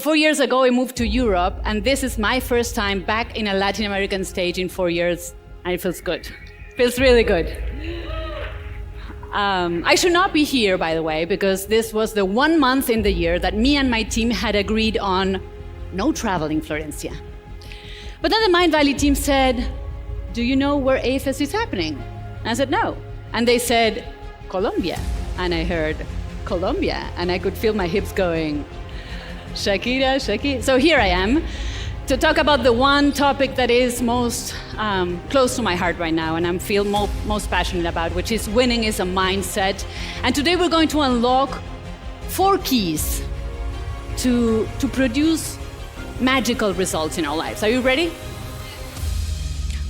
4 years ago, I moved to Europe, and this is my first time back in a Latin American stage in 4 years, and it feels good. Feels really good. I should not be here, by the way, because this was the 1 month in the year that me and my team had agreed on no traveling Florencia. But then the Mind Valley team said, do you know where AFES is happening? And I said, no. And they said, Colombia. And I heard, Colombia. And I could feel my hips going, Shakira, Shakira. So here I am to talk about the one topic that is most close to my heart right now and I feel most passionate about, which is winning is a mindset. And today we're going to unlock 4 keys to produce magical results in our lives. Are you ready?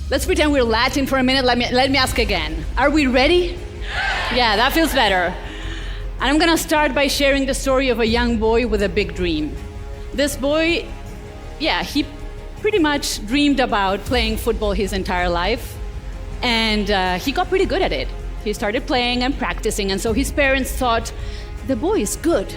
Let's pretend we're Latin for a minute. Let me ask again. Are we ready? Yeah, that feels better. And I'm gonna start by sharing the story of a young boy with a big dream. This boy, he pretty much dreamed about playing football his entire life, and he got pretty good at it. He started playing and practicing, and so his parents thought, the boy is good.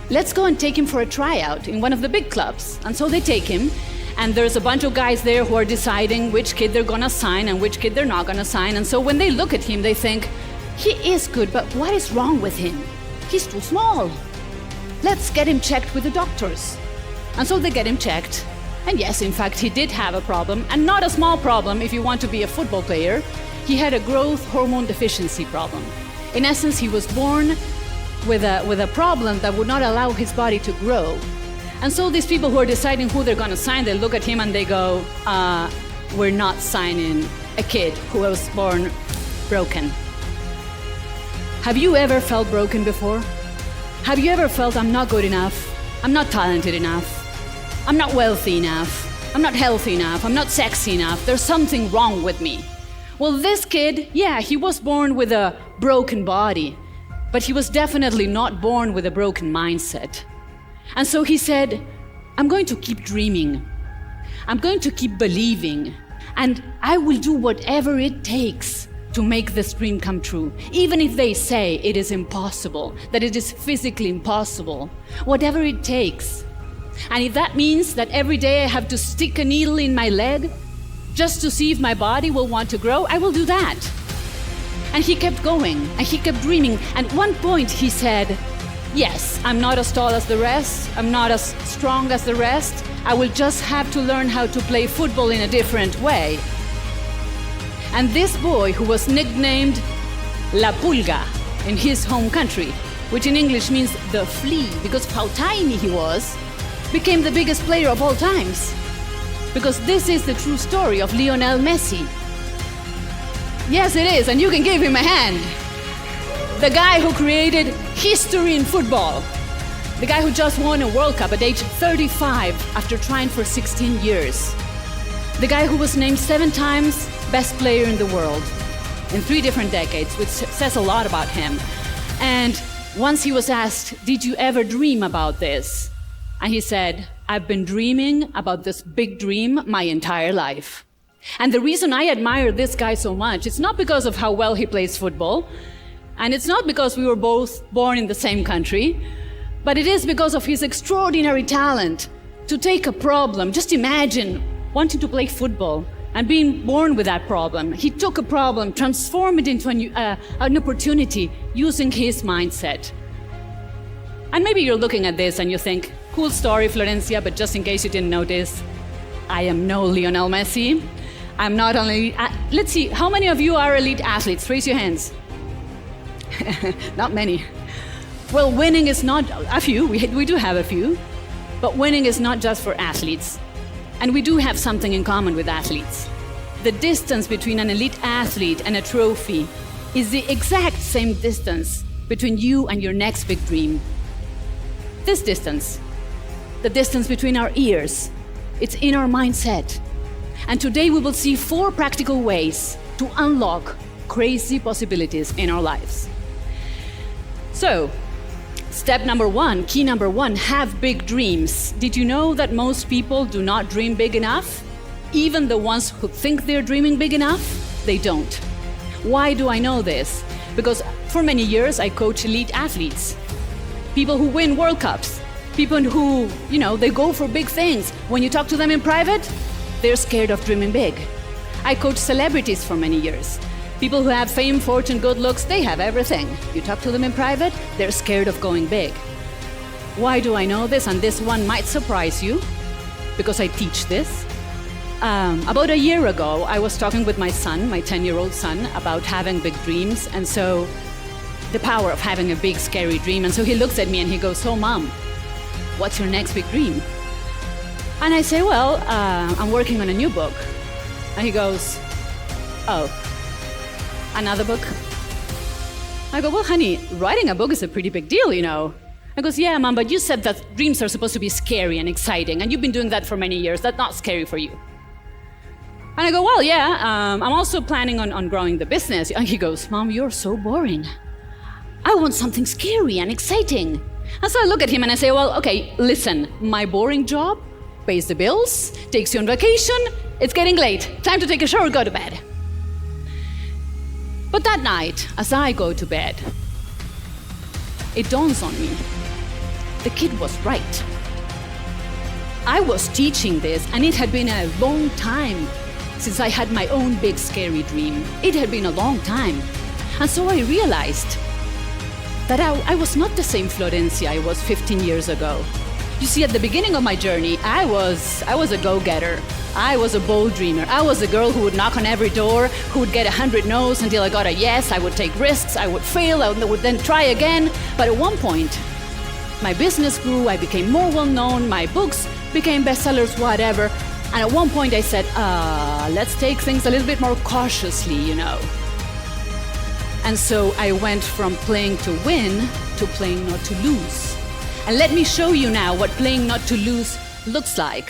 Let's go and take him for a tryout in one of the big clubs. And so they take him, and there's a bunch of guys there who are deciding which kid they're gonna sign and which kid they're not gonna sign. And so when they look at him, they think, he is good, but what is wrong with him? He's too small. Let's get him checked with the doctors. And so they get him checked. And yes, in fact, he did have a problem, and not a small problem if you want to be a football player. He had a growth hormone deficiency problem. In essence, he was born with a problem that would not allow his body to grow. And so these people who are deciding who they're going to sign, they look at him and they go, we're not signing a kid who was born broken. Have you ever felt broken before? Have you ever felt I'm not good enough? I'm not talented enough? I'm not wealthy enough? I'm not healthy enough? I'm not sexy enough? There's something wrong with me. Well, this kid, he was born with a broken body, but he was definitely not born with a broken mindset. And so he said, I'm going to keep dreaming. I'm going to keep believing, and I will do whatever it takes to make this dream come true, even if they say it is impossible, that it is physically impossible, whatever it takes. And if that means that every day I have to stick a needle in my leg just to see if my body will want to grow, I will do that. And he kept going, and he kept dreaming. And at one point he said, yes, I'm not as tall as the rest, I'm not as strong as the rest, I will just have to learn how to play football in a different way. And this boy, who was nicknamed La Pulga in his home country, which in English means the flea, because of how tiny he was, became the biggest player of all times. Because this is the true story of Lionel Messi. Yes, it is, and you can give him a hand. The guy who created history in football. The guy who just won a World Cup at age 35 after trying for 16 years. The guy who was named 7 times best player in the world in 3 different decades, which says a lot about him. And once he was asked, did you ever dream about this? And he said, I've been dreaming about this big dream my entire life. And the reason I admire this guy so much, it's not because of how well he plays football, and it's not because we were both born in the same country, but it is because of his extraordinary talent to take a problem. Just imagine wanting to play football and being born with that problem. He took a problem, transformed it into an opportunity using his mindset. And maybe you're looking at this and you think, cool story, Florencia, but just in case you didn't notice, I am no Lionel Messi. I'm not only, let's see, how many of you are elite athletes? Raise your hands. Not many. Well, winning is not, a few, we do have a few, but winning is not just for athletes. And we do have something in common with athletes. The distance between an elite athlete and a trophy is the exact same distance between you and your next big dream. This distance, the distance between our ears, it's in our mindset. And today we will see 4 practical ways to unlock crazy possibilities in our lives. So, step number 1, key number 1, have big dreams. Did you know that most people do not dream big enough? Even the ones who think they're dreaming big enough, they don't. Why do I know this? Because for many years I coach elite athletes. People who win World Cups, People who, they go for big things. When you talk to them in private, they're scared of dreaming big. I coach celebrities for many years. People who have fame, fortune, good looks, they have everything. You talk to them in private, they're scared of going big. Why do I know this? And this one might surprise you, because I teach this. About a year ago, I was talking with my son, my 10-year-old son, about having big dreams, and so the power of having a big, scary dream. And so he looks at me and he goes, "So, Mom, what's your next big dream?" And I say, "Well, I'm working on a new book." And he goes, "Oh, another book?" I go, "Well, honey, writing a book is a pretty big deal, He goes, "Yeah, Mom, but you said that dreams are supposed to be scary and exciting, and you've been doing that for many years. That's not scary for you." And I go, "Well, yeah, I'm also planning on growing the business." And he goes, "Mom, you're so boring. I want something scary and exciting." And so I look at him and I say, "Well, okay, listen, my boring job pays the bills, takes you on vacation, it's getting late, time to take a shower, go to bed." But that night, as I go to bed, it dawns on me, the kid was right. I was teaching this, and it had been a long time since I had my own big scary dream. It had been a long time. And so I realized that I was not the same Florencia I was 15 years ago. You see, at the beginning of my journey, I was a go-getter. I was a bold dreamer. I was a girl who would knock on every door, who would get 100 no's until I got a yes. I would take risks, I would fail, I would then try again. But at one point, my business grew, I became more well-known, my books became bestsellers, whatever. And at one point I said, let's take things a little bit more cautiously, And so I went from playing to win to playing not to lose. And let me show you now what playing not to lose looks like.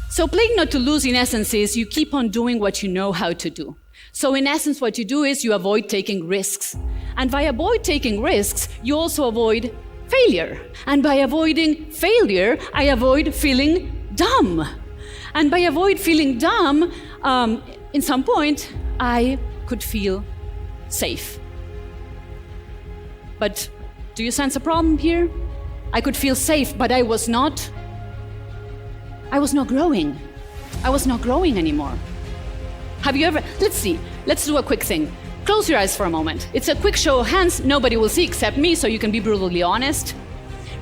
So playing not to lose, in essence, is you keep on doing what you know how to do. So in essence, what you do is you avoid taking risks. And by avoid taking risks, you also avoid failure. And by avoiding failure, I avoid feeling dumb. And by avoid feeling dumb, in some point, I could feel safe. But do you sense a problem here? I could feel safe, but I was not growing. I was not growing anymore. Have you ever, let's do a quick thing. Close your eyes for a moment. It's a quick show of hands, nobody will see except me, so you can be brutally honest.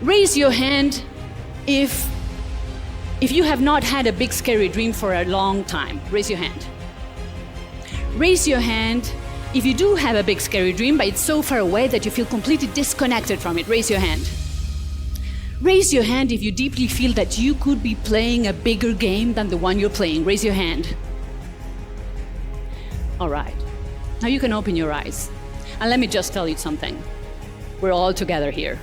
Raise your hand if you have not had a big scary dream for a long time. Raise your hand. Raise your hand if you do have a big scary dream, but it's so far away that you feel completely disconnected from it. Raise your hand. Raise your hand if you deeply feel that you could be playing a bigger game than the one you're playing. Raise your hand. All right. Now you can open your eyes. And let me just tell you something. We're all together here.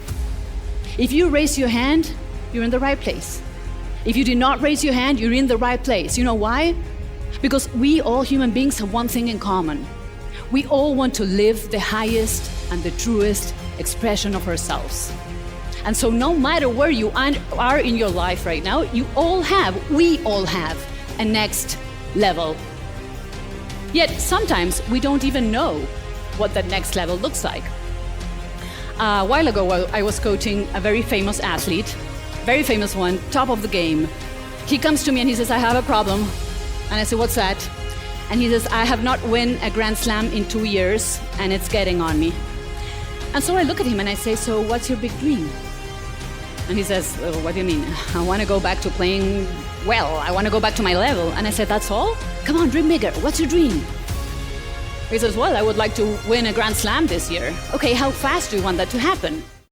If you raise your hand, you're in the right place. If you did not raise your hand, you're in the right place. You know why? Because we all human beings have one thing in common. We all want to live the highest and the truest expression of ourselves. And so no matter where you are in your life right now, we all have a next level. Yet sometimes we don't even know what that next level looks like. A while ago, I was coaching a very famous athlete, very famous one, top of the game. He comes to me and he says, "I have a problem." And I say, "What's that?" And he says, "I have not won a Grand Slam in 2 years, and it's getting on me." And so I look at him and I say, "So what's your big dream?" And he says, "What do you mean?" "I want to go back to playing well. I want to go back to my level." And I said, "That's all? Come on, dream bigger. What's your dream?" He says, "Well, I would like to win a Grand Slam this year." "Okay, how fast do you want that to happen?"